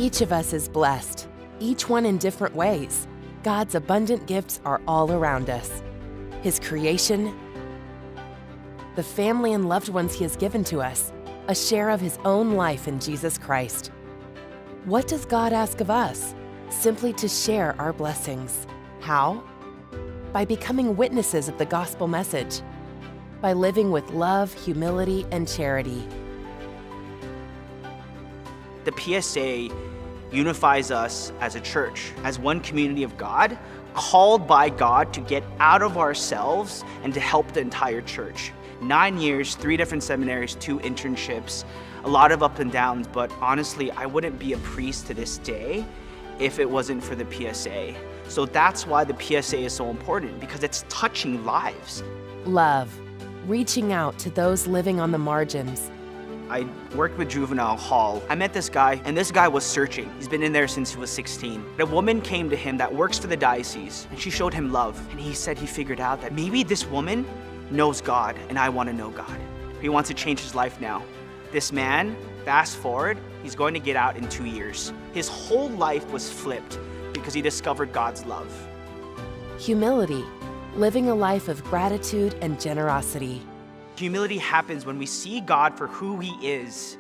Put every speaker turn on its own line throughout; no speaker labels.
Each of us is blessed, each one in different ways. God's abundant gifts are all around us. His creation, the family and loved ones He has given to us, a share of His own life in Jesus Christ. What does God ask of us? Simply to share our blessings. How? By becoming witnesses of the gospel message, by living with love, humility, and charity.
The PSA unifies us as a church, as one community of God, called by God to get out of ourselves and to help the entire church. 9 years, 3 different seminaries, 2 internships, a lot of up and downs, but honestly, I wouldn't be a priest to this day if it wasn't for the PSA. So that's why the PSA is so important, because it's touching lives.
Love, reaching out to those living on the margins.
I worked with juvenile hall. I met this guy, and this guy was searching. He's been in there since he was 16. A woman came to him that works for the diocese, and she showed him love. And he said he figured out that maybe this woman knows God, and I want to know God. He wants to change his life now. This man, fast forward, he's going to get out in 2 years. His whole life was flipped because he discovered God's love.
Humility, living a life of gratitude and generosity.
Humility happens when we see God for who He is.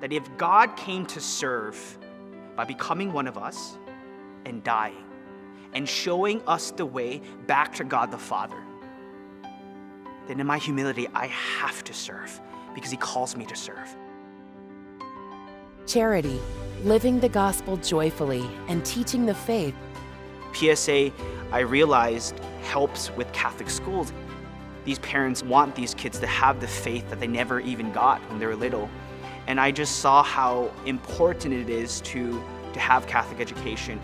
That if God came to serve by becoming one of us and dying and showing us the way back to God the Father, then in my humility, I have to serve because He calls me to serve.
Charity, living the gospel joyfully and teaching the faith.
PSA, I realized, helps with Catholic schools. These parents want these kids to have the faith that they never even got when they were little. And I just saw how important it is to have Catholic education.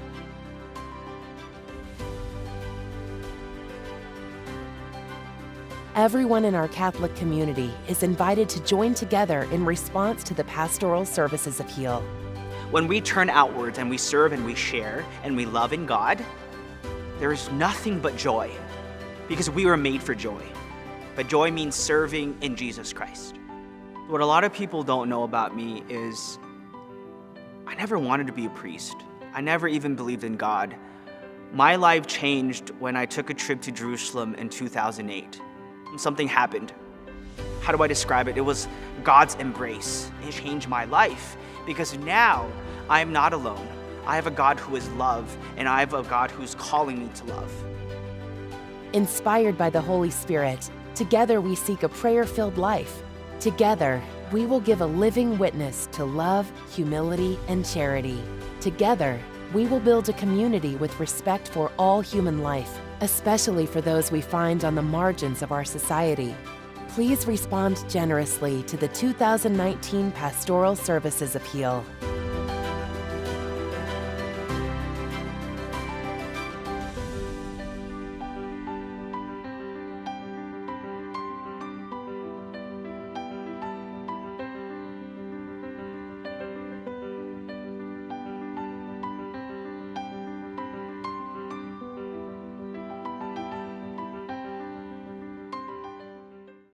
Everyone in our Catholic community is invited to join together in response to the Pastoral Services Appeal.
When we turn outwards and we serve and we share and we love in God, there is nothing but joy because we were made for joy. But joy means serving in Jesus Christ. What a lot of people don't know about me is I never wanted to be a priest. I never even believed in God. My life changed when I took a trip to Jerusalem in 2008. Something happened. How do I describe it? It was God's embrace. It changed my life because now I am not alone. I have a God who is love, and I have a God who's calling me to love.
Inspired by the Holy Spirit, together we seek a prayer-filled life. Together, we will give a living witness to love, humility, and charity. Together, we will build a community with respect for all human life, especially for those we find on the margins of our society. Please respond generously to the 2019 Pastoral Services Appeal.